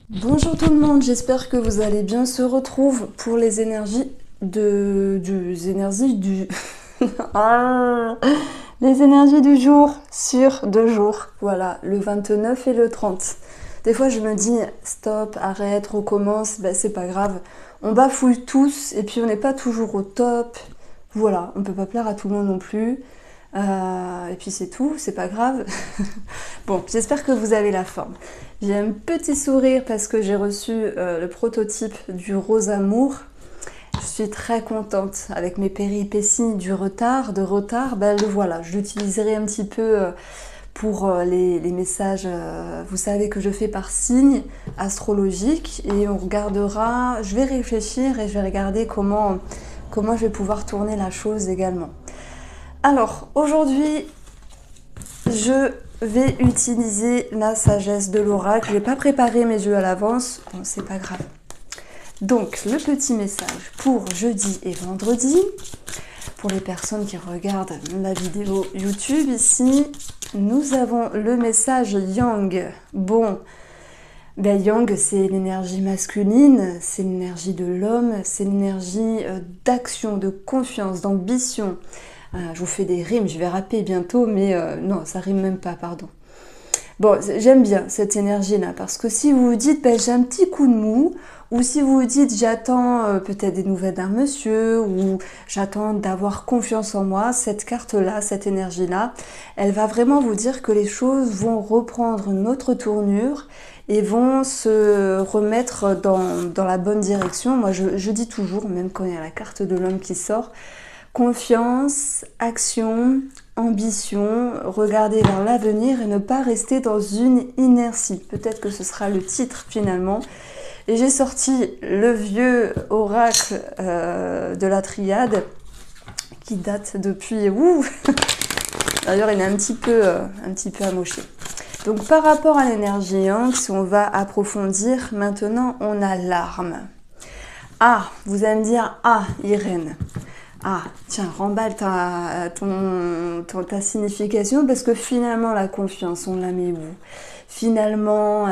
Bonjour tout le monde, j'espère que vous allez bien. Se retrouve pour les énergies du Ah, les énergies du jour sur 2 jours. Voilà, le 29 et le 30. Des fois je me dis stop, arrête, recommence, ben c'est pas grave. On bafouille tous et puis on n'est pas toujours au top. Voilà, on peut pas plaire à tout le monde non plus. Et puis c'est tout, c'est pas grave. Bon, j'espère que vous avez la forme. J'ai un petit sourire parce que j'ai reçu le prototype du Rose Amour. Je suis très contente avec mes péripéties de retard, ben le voilà. Je l'utiliserai un petit peu pour les messages. Vous savez que je fais par signe astrologique et on regardera, je vais réfléchir et je vais regarder comment je vais pouvoir tourner la chose également. Alors, aujourd'hui, je vais utiliser la sagesse de l'oracle. Je n'ai pas préparé mes jeux à l'avance, bon, c'est pas grave. Donc, le petit message pour jeudi et vendredi. Pour les personnes qui regardent la vidéo YouTube ici, nous avons le message Yang. Bon, ben Yang, c'est l'énergie masculine, c'est l'énergie de l'homme, c'est l'énergie d'action, de confiance, d'ambition. Je vous fais des rimes, je vais rapper bientôt, mais non, ça rime même pas, pardon. Bon, j'aime bien cette énergie-là, parce que si vous vous dites, ben, j'ai un petit coup de mou, ou si vous vous dites, j'attends peut-être des nouvelles d'un monsieur, ou j'attends d'avoir confiance en moi, cette carte-là, cette énergie-là, elle va vraiment vous dire que les choses vont reprendre une autre tournure et vont se remettre dans la bonne direction. Moi, je dis toujours, même quand il y a la carte de l'homme qui sort, confiance, action, ambition, regarder vers l'avenir et ne pas rester dans une inertie. Peut-être que ce sera le titre finalement. Et j'ai sorti le vieux oracle de la triade qui date depuis... D'ailleurs, il est un petit peu amoché. Donc par rapport à l'énergie Yang, si on va approfondir, maintenant on a l'arme. Ah, vous allez me dire, ah Irène, ah, tiens, remballe ta signification parce que finalement, la confiance, on la met où? Finalement,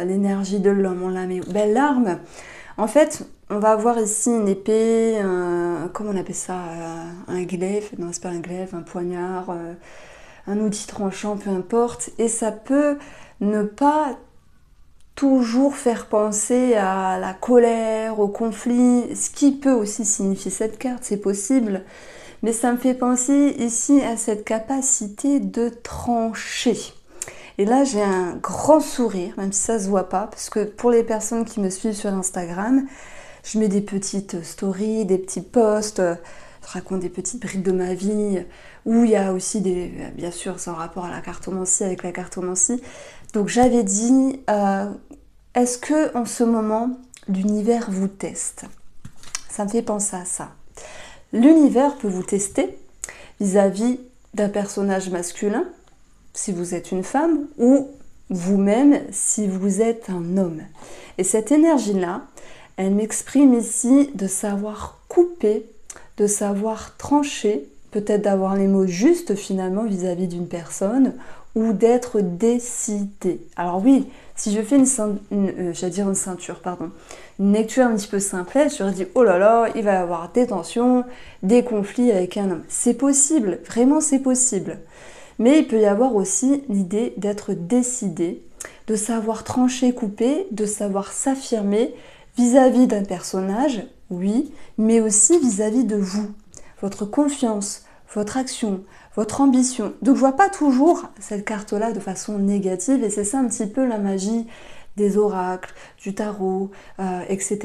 l'énergie de l'homme, on la met où? Ben, l'arme, en fait, on va avoir ici une épée, comment on appelle ça? Un glaive, non, c'est pas un glaive, un poignard, un outil tranchant, peu importe. Et ça peut ne pas toujours faire penser à la colère, au conflit, ce qui peut aussi signifier cette carte, c'est possible. Mais ça me fait penser ici à cette capacité de trancher. Et là, j'ai un grand sourire, même si ça se voit pas, parce que pour les personnes qui me suivent sur Instagram, je mets des petites stories, des petits posts, je raconte des petites brides de ma vie, où il y a aussi des, bien sûr, c'est en rapport à la cartomancie, avec la cartomancie. Donc j'avais dit, est-ce que en ce moment, l'univers vous teste? Ça me fait penser à ça. L'univers peut vous tester vis-à-vis d'un personnage masculin, si vous êtes une femme, ou vous-même si vous êtes un homme. Et cette énergie-là, elle m'exprime ici de savoir couper, de savoir trancher, peut-être d'avoir les mots justes finalement vis-à-vis d'une personne, ou d'être décidé. Alors oui, si je fais une ceinture, pardon, une lecture un petit peu simplette, je leur dis oh là là, il va y avoir des tensions, des conflits avec un homme. C'est possible, vraiment c'est possible. Mais il peut y avoir aussi l'idée d'être décidé, de savoir trancher, couper, de savoir s'affirmer vis-à-vis d'un personnage, oui, mais aussi vis-à-vis de vous. Votre confiance, votre action, votre ambition. Donc je vois pas toujours cette carte-là de façon négative et c'est ça un petit peu la magie des oracles, du tarot, etc.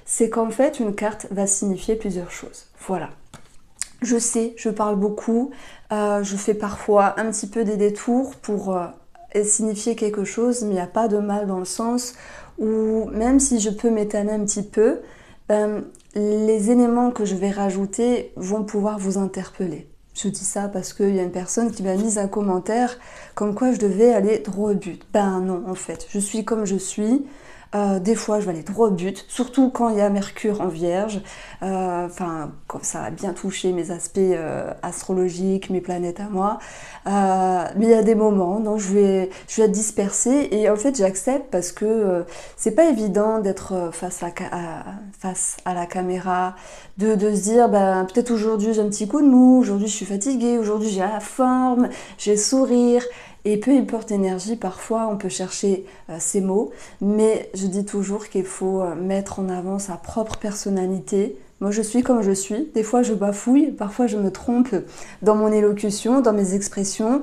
C'est qu'en fait une carte va signifier plusieurs choses. Voilà. Je sais, je parle beaucoup, je fais parfois un petit peu des détours pour signifier quelque chose, mais il n'y a pas de mal dans le sens où même si je peux m'étaler un petit peu, les éléments que je vais rajouter vont pouvoir vous interpeller. Je dis ça parce qu'il y a une personne qui m'a mis un commentaire comme quoi je devais aller droit au but. Ben non, en fait, je suis comme je suis. Des fois, je vais aller droit au but, surtout quand il y a Mercure en Vierge. Quand ça va bien toucher mes aspects astrologiques, mes planètes à moi. Mais il y a des moments, donc je vais être dispersée et en fait j'accepte parce que c'est pas évident d'être face à la caméra, de se dire peut-être aujourd'hui j'ai un petit coup de mou, aujourd'hui je suis fatiguée, aujourd'hui j'ai la forme, j'ai le sourire. Et peu importe l'énergie, parfois on peut chercher ces mots, mais je dis toujours qu'il faut mettre en avant sa propre personnalité. Moi je suis comme je suis, des fois je bafouille, parfois je me trompe dans mon élocution, dans mes expressions,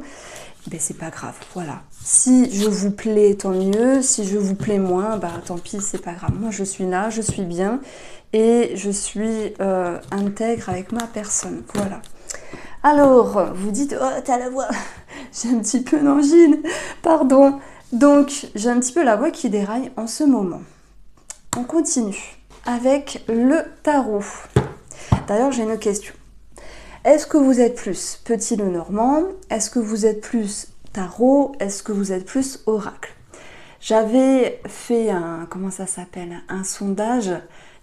ben c'est pas grave, voilà. Si je vous plais, tant mieux, si je vous plais moins, tant pis, c'est pas grave. Moi je suis là, je suis bien et je suis intègre avec ma personne, voilà. Alors, vous dites, oh, t'as la voix, j'ai un petit peu d'angine, pardon. Donc, j'ai un petit peu la voix qui déraille en ce moment. On continue avec le tarot. D'ailleurs, j'ai une question. Est-ce que vous êtes plus petit Lenormand? Est-ce que vous êtes plus tarot? Est-ce que vous êtes plus oracle? J'avais fait un sondage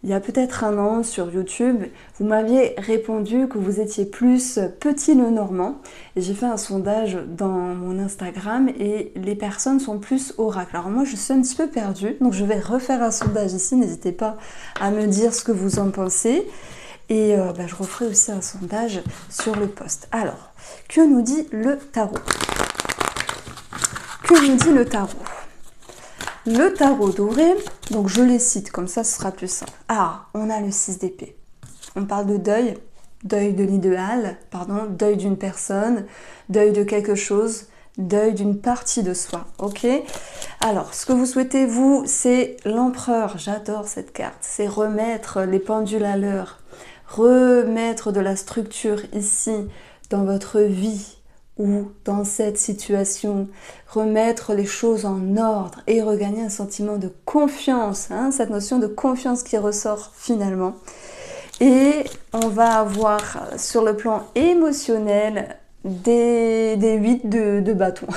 il y a peut-être un an sur YouTube. Vous m'aviez répondu que vous étiez plus petit Lenormand. Et j'ai fait un sondage dans mon Instagram et les personnes sont plus oracle. Alors moi je suis un petit peu perdue, donc je vais refaire un sondage ici. N'hésitez pas à me dire ce que vous en pensez. Et je referai aussi un sondage sur le post. Alors, que nous dit le tarot? Que nous dit le tarot? Le tarot doré, donc je les cite, comme ça ce sera plus simple. Ah, on a le 6 d'épée. On parle de deuil, deuil de l'idéal, deuil d'une personne, deuil de quelque chose, deuil d'une partie de soi, ok? Alors, ce que vous souhaitez, vous, c'est l'empereur. J'adore cette carte. C'est remettre les pendules à l'heure, remettre de la structure ici, dans votre vie, ou dans cette situation, remettre les choses en ordre et regagner un sentiment de confiance, cette notion de confiance qui ressort finalement. Et on va avoir sur le plan émotionnel des 8 de bâton.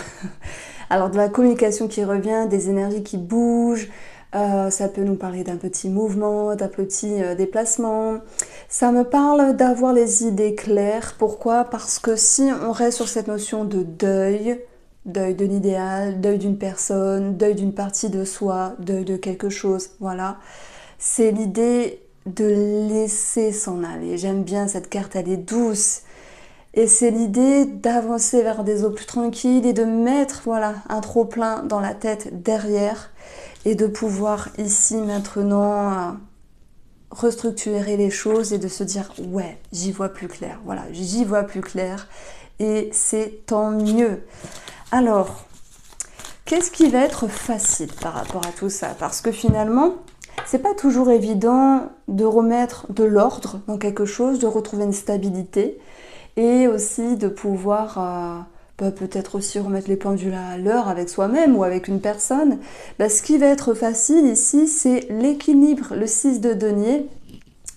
Alors de la communication qui revient, des énergies qui bougent, ça peut nous parler d'un petit mouvement, d'un petit déplacement. Ça me parle d'avoir les idées claires. Pourquoi? Parce que si on reste sur cette notion de deuil, deuil de l'idéal, deuil d'une personne, deuil d'une partie de soi, deuil de quelque chose, voilà, c'est l'idée de laisser s'en aller. J'aime bien cette carte, elle est douce. Et c'est l'idée d'avancer vers des eaux plus tranquilles et de mettre un trop-plein dans la tête derrière et de pouvoir ici maintenant restructurer les choses et de se dire ouais, j'y vois plus clair, voilà, j'y vois plus clair et c'est tant mieux. Alors, qu'est-ce qui va être facile par rapport à tout ça? Parce que finalement, c'est pas toujours évident de remettre de l'ordre dans quelque chose, de retrouver une stabilité et aussi de pouvoir peut-être aussi remettre les pendules à l'heure avec soi-même ou avec une personne. Ce qui va être facile ici, c'est l'équilibre. Le 6 de denier,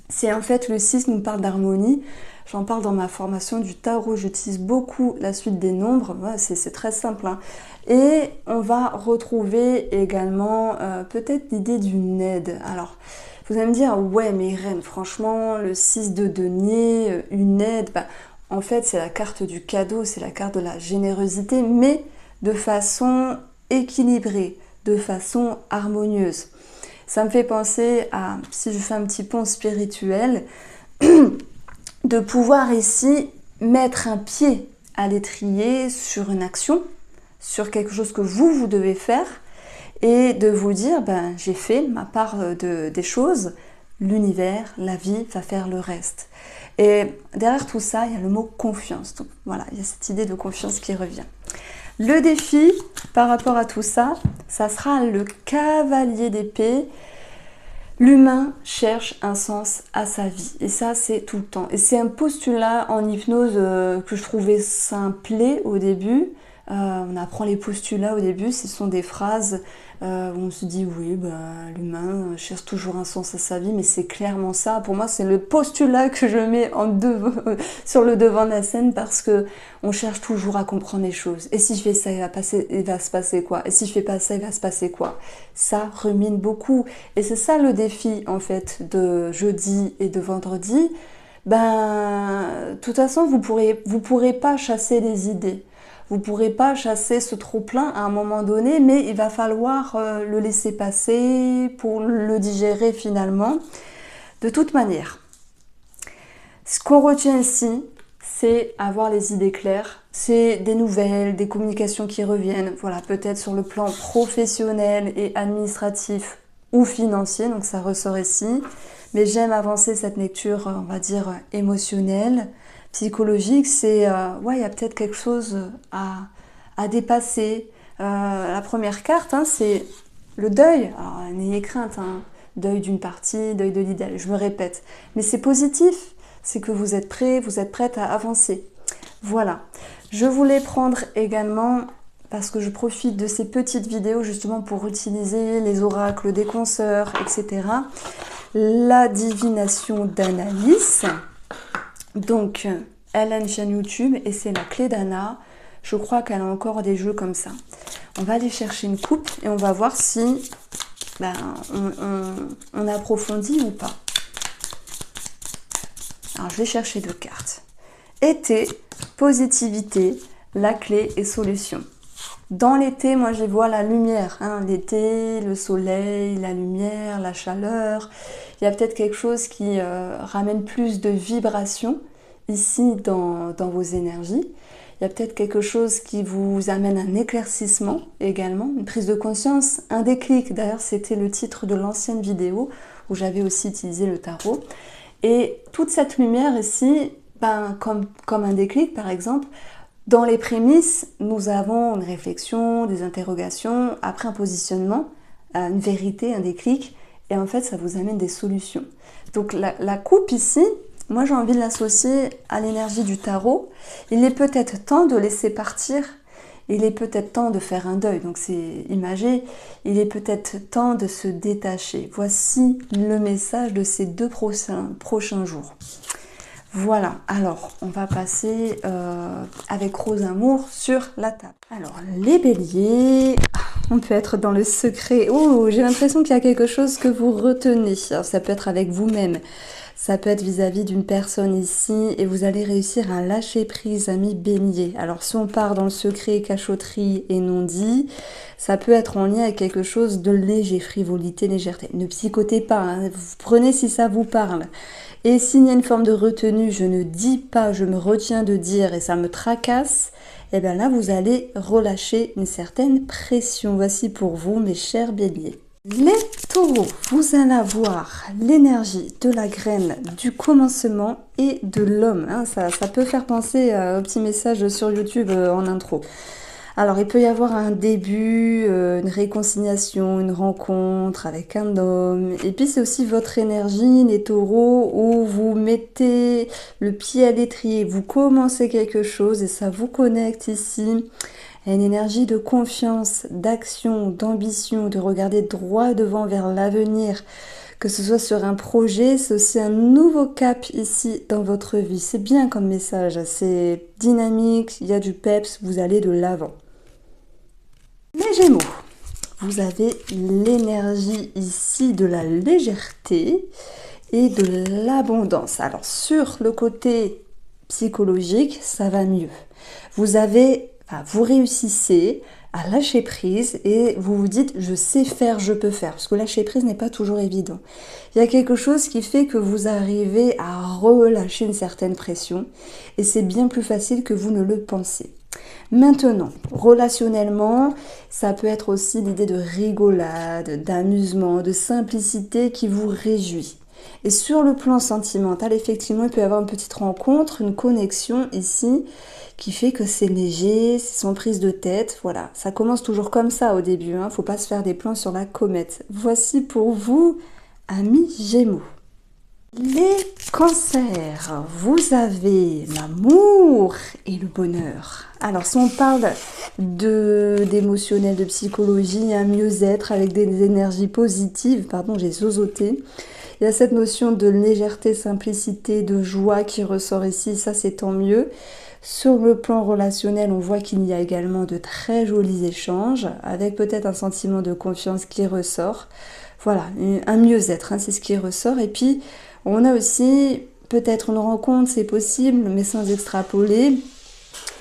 c'est en fait le 6 nous parle d'harmonie. J'en parle dans ma formation du tarot, j'utilise beaucoup la suite des nombres, c'est très simple. Et on va retrouver également peut-être l'idée d'une aide. Alors, vous allez me dire, ouais mais Irène, franchement, le 6 de denier, une aide, en fait, c'est la carte du cadeau, c'est la carte de la générosité, mais de façon équilibrée, de façon harmonieuse. Ça me fait penser à, si je fais un petit pont spirituel, de pouvoir ici mettre un pied à l'étrier sur une action, sur quelque chose que vous devez faire, et de vous dire, j'ai fait ma part des choses, l'univers, la vie va faire le reste. Et derrière tout ça, il y a le mot confiance. Donc voilà, il y a cette idée de confiance qui revient. Le défi par rapport à tout ça, ça sera le cavalier d'épée. L'humain cherche un sens à sa vie. Et ça, c'est tout le temps. Et c'est un postulat en hypnose que je trouvais simplé au début. On apprend les postulats au début, ce sont des phrases On se dit oui, l'humain cherche toujours un sens à sa vie, mais c'est clairement ça. Pour moi, c'est le postulat que je mets sur le devant de la scène parce que on cherche toujours à comprendre les choses. Et si je fais ça, il va se passer quoi? Et si je fais pas ça, il va se passer quoi? Ça rumine beaucoup. Et c'est ça le défi en fait de jeudi et de vendredi. De toute façon, vous pourrez pas chasser les idées. Vous pourrez pas chasser ce trop-plein à un moment donné, mais il va falloir le laisser passer pour le digérer finalement. De toute manière, ce qu'on retient ici, c'est avoir les idées claires. C'est des nouvelles, des communications qui reviennent, voilà, peut-être sur le plan professionnel et administratif ou financier, donc ça ressort ici. Mais j'aime avancer cette lecture, on va dire, émotionnelle, psychologique. C'est, ouais, il y a peut-être quelque chose à dépasser. La première carte, hein, c'est le deuil. Alors, n'ayez crainte, hein, deuil d'une partie, deuil de l'idéal, je me répète. Mais c'est positif, c'est que vous êtes prêts, vous êtes prête à avancer. Voilà. Je voulais prendre également, parce que je profite de ces petites vidéos justement pour utiliser les oracles des consoeurs, etc., la divination d'Anaïs. Donc, elle a une chaîne YouTube et c'est la clé d'Anna. Je crois qu'elle a encore des jeux comme ça. On va aller chercher une coupe et on va voir si on approfondit ou pas. Alors, je vais chercher 2 cartes. Été, positivité, la clé et solution. Dans l'été, moi, j'y vois la lumière. Hein, l'été, le soleil, la lumière, la chaleur. Il y a peut-être quelque chose qui ramène plus de vibration ici dans vos énergies. Il y a peut-être quelque chose qui vous amène un éclaircissement également, une prise de conscience, un déclic. D'ailleurs, c'était le titre de l'ancienne vidéo où j'avais aussi utilisé le tarot. Et toute cette lumière ici, comme un déclic par exemple, dans les prémices, nous avons une réflexion, des interrogations, après un positionnement, une vérité, un déclic, et en fait ça vous amène des solutions. Donc la coupe ici, moi j'ai envie de l'associer à l'énergie du tarot. Il est peut-être temps de laisser partir, il est peut-être temps de faire un deuil, donc c'est imagé, il est peut-être temps de se détacher. Voici le message de ces 2 prochains jours. Voilà, alors on va passer avec Rose Amour sur la table. Alors les béliers, on peut être dans le secret. Oh, j'ai l'impression qu'il y a quelque chose que vous retenez. Alors, ça peut être avec vous-même, ça peut être vis-à-vis d'une personne ici et vous allez réussir à lâcher prise, amis béliers. Alors si on part dans le secret, cachotterie et non dit, ça peut être en lien avec quelque chose de léger, frivolité, légèreté. Ne psychotez pas, hein, vous prenez si ça vous parle. Et s'il y a une forme de retenue, je ne dis pas, je me retiens de dire et ça me tracasse, et bien là vous allez relâcher une certaine pression. Voici pour vous mes chers béliers. Les taureaux, vous allez avoir l'énergie de la graine, du commencement et de l'homme. Hein, ça peut faire penser au petit message sur YouTube en intro. Alors, il peut y avoir un début, une réconciliation, une rencontre avec un homme. Et puis, c'est aussi votre énergie, les taureaux, où vous mettez le pied à l'étrier, vous commencez quelque chose et ça vous connecte ici à une énergie de confiance, d'action, d'ambition, de regarder droit devant vers l'avenir. Que ce soit sur un projet, c'est aussi un nouveau cap ici dans votre vie. C'est bien comme message, c'est dynamique, il y a du peps, vous allez de l'avant. Les Gémeaux, vous avez l'énergie ici de la légèreté et de l'abondance. Alors sur le côté psychologique, ça va mieux. Vous réussissez à lâcher prise et vous vous dites je sais faire, je peux faire. Parce que lâcher prise n'est pas toujours évident. Il y a quelque chose qui fait que vous arrivez à relâcher une certaine pression et c'est bien plus facile que vous ne le pensez. Maintenant, relationnellement, ça peut être aussi l'idée de rigolade, d'amusement, de simplicité qui vous réjouit. Et sur le plan sentimental, effectivement, il peut y avoir une petite rencontre, une connexion ici qui fait que c'est léger, c'est sans prise de tête. Voilà, ça commence toujours comme ça au début, hein. Faut pas se faire des plans sur la comète. Voici pour vous, amis Gémeaux. Les cancers, vous avez l'amour et le bonheur. Alors si on parle d'émotionnel, de psychologie, un mieux-être avec des énergies positives, pardon j'ai zozoté, il y a cette notion de légèreté, simplicité, de joie qui ressort ici, ça c'est tant mieux. Sur le plan relationnel, on voit qu'il y a également de très jolis échanges, avec peut-être un sentiment de confiance qui ressort. Voilà, un mieux-être, hein, c'est ce qui ressort. Et puis, on a aussi peut-être une rencontre, c'est possible, mais sans extrapoler,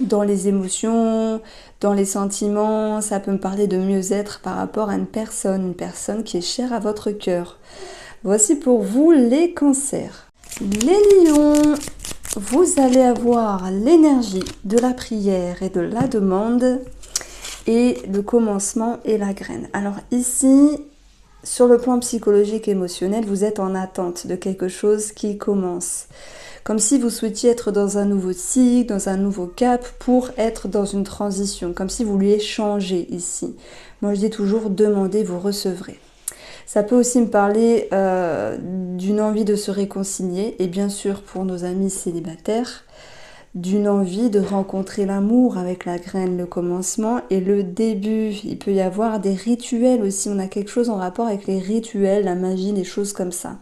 dans les émotions, dans les sentiments. Ça peut me parler de mieux-être par rapport à une personne qui est chère à votre cœur. Voici pour vous les cancers. Les lions, vous allez avoir l'énergie de la prière et de la demande et le commencement et la graine. Alors ici, sur le plan psychologique et émotionnel, vous êtes en attente de quelque chose qui commence. Comme si vous souhaitiez être dans un nouveau cycle, dans un nouveau cap pour être dans une transition. Comme si vous vouliez changer ici. Moi je dis toujours, demandez, vous recevrez. Ça peut aussi me parler d'une envie de se réconcilier. Et bien sûr pour nos amis célibataires, d'une envie de rencontrer l'amour avec la graine, le commencement et le début. Il peut y avoir des rituels aussi, on a quelque chose en rapport avec les rituels, la magie, des choses comme ça.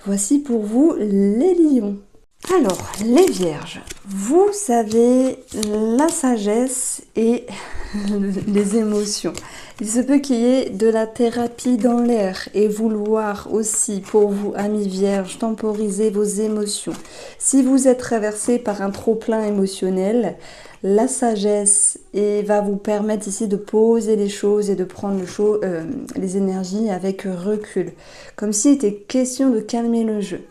Voici pour vous les lions. Alors, les vierges, vous avez la sagesse et les émotions. Il se peut qu'il y ait de la thérapie dans l'air et vouloir aussi, pour vous, amis vierges, temporiser vos émotions. Si vous êtes traversé par un trop-plein émotionnel, la sagesse va vous permettre ici de poser les choses et de prendre les énergies avec recul. Comme s'il était question de calmer le jeu.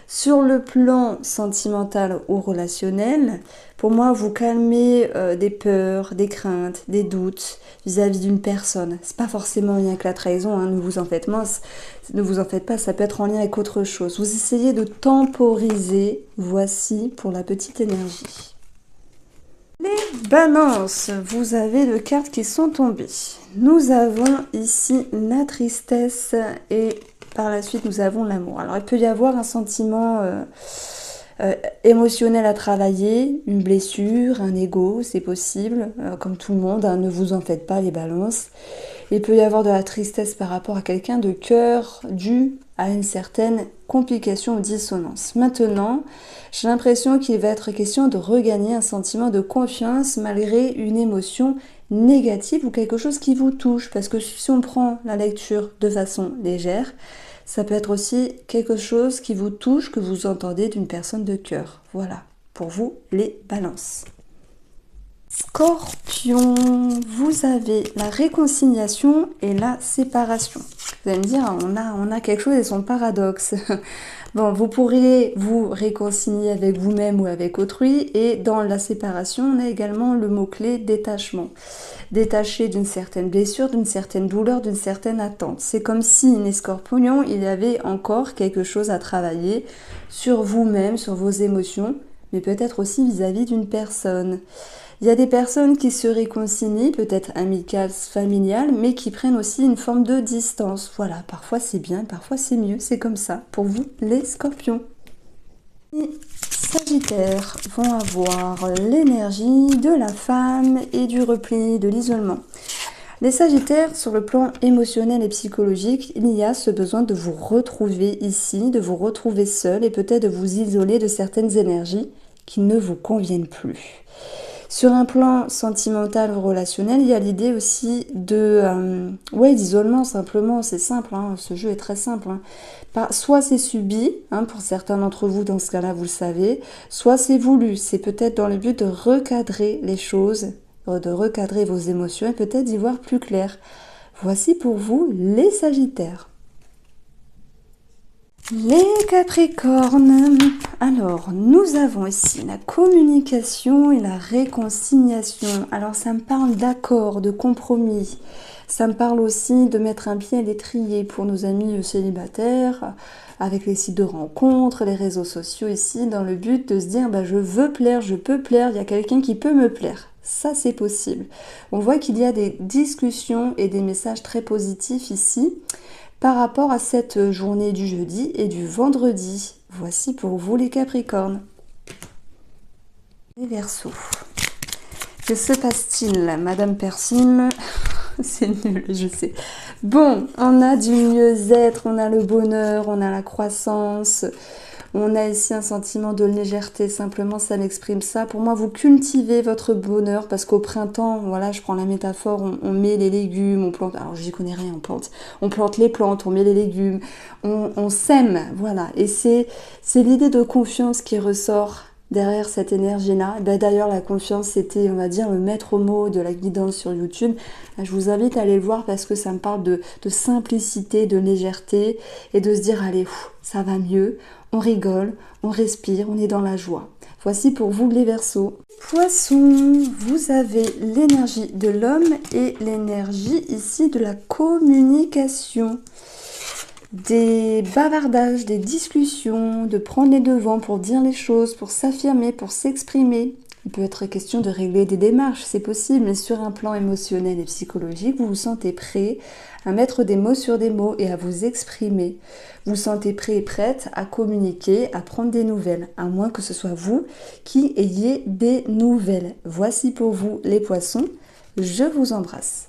Sur le plan sentimental ou relationnel, pour moi, vous calmez des peurs, des craintes, des doutes vis-à-vis d'une personne. C'est pas forcément en lien avec la trahison, hein, ne vous en faites pas, ça peut être en lien avec autre chose. Vous essayez de temporiser, voici pour la petite énergie. Les balances, vous avez deux cartes qui sont tombées. Nous avons ici la tristesse et par la suite, nous avons l'amour. Alors, il peut y avoir un sentiment émotionnel à travailler, une blessure, un ego, c'est possible, comme tout le monde, hein, ne vous en faites pas les balances. Il peut y avoir de la tristesse par rapport à quelqu'un de cœur dû à une certaine complication ou dissonance. Maintenant, j'ai l'impression qu'il va être question de regagner un sentiment de confiance malgré une émotion négative ou quelque chose qui vous touche. Parce que si on prend la lecture de façon légère, ça peut être aussi quelque chose qui vous touche, que vous entendez d'une personne de cœur. Voilà, pour vous, les balances. Scorpion, vous avez la réconciliation et la séparation. Vous allez me dire, on a quelque chose et son paradoxe. Bon, vous pourriez vous réconcilier avec vous-même ou avec autrui, et dans la séparation, on a également le mot-clé détachement. Détaché d'une certaine blessure, d'une certaine douleur, d'une certaine attente. C'est comme si, les scorpions, il y avait encore quelque chose à travailler sur vous-même, sur vos émotions, mais peut-être aussi vis-à-vis d'une personne. Il y a des personnes qui se réconcilient, peut-être amicales, familiales, mais qui prennent aussi une forme de distance. Voilà, parfois c'est bien, parfois c'est mieux, c'est comme ça. Pour vous, les scorpions. Les sagittaires vont avoir l'énergie de la femme et du repli, de l'isolement. Les sagittaires, sur le plan émotionnel et psychologique, il y a ce besoin de vous retrouver ici, de vous retrouver seul et peut-être de vous isoler de certaines énergies qui ne vous conviennent plus. Sur un plan sentimental ou relationnel, il y a l'idée aussi d'isolement simplement, c'est simple, hein, ce jeu est très simple. Hein. Soit c'est subi, hein, pour certains d'entre vous dans ce cas-là vous le savez, soit c'est voulu, c'est peut-être dans le but de recadrer les choses, de recadrer vos émotions et peut-être d'y voir plus clair. Voici pour vous les Sagittaires. Les Capricornes, alors nous avons ici la communication et la réconciliation. Alors ça me parle d'accord, de compromis. Ça me parle aussi de mettre un pied à l'étrier pour nos amis célibataires, avec les sites de rencontres, les réseaux sociaux ici, dans le but de se dire je veux plaire, je peux plaire, il y a quelqu'un qui peut me plaire. Ça c'est possible. On voit qu'il y a des discussions et des messages très positifs ici. Par rapport à cette journée du jeudi et du vendredi. Voici pour vous les Capricornes. Les Verseaux. Que se passe-t-il, Madame Persime? C'est nul, je sais. Bon, on a du mieux-être, on a le bonheur, on a la croissance, on a ici un sentiment de légèreté, simplement ça l'exprime ça. Pour moi, vous cultivez votre bonheur parce qu'au printemps, voilà, je prends la métaphore, on met les légumes, on plante, alors j'y connais rien en plantes, on plante les plantes, on met les légumes, on sème, voilà. Et c'est l'idée de confiance qui ressort derrière cette énergie-là. D'ailleurs, la confiance, c'était, on va dire, le maître mot de la guidance sur YouTube. Je vous invite à aller le voir parce que ça me parle de simplicité, de légèreté et de se dire, allez, ça va mieux, on rigole, on respire, on est dans la joie. Voici pour vous les Verseaux. Poissons, vous avez l'énergie de l'homme et l'énergie ici de la communication. Des bavardages, des discussions, de prendre les devants pour dire les choses, pour s'affirmer, pour s'exprimer. Il peut être question de régler des démarches, c'est possible, mais sur un plan émotionnel et psychologique, vous vous sentez prêt à mettre des mots sur des mots et à vous exprimer. Vous vous sentez prêt et prête à communiquer, à prendre des nouvelles, à moins que ce soit vous qui ayez des nouvelles. Voici pour vous les Poissons, je vous embrasse.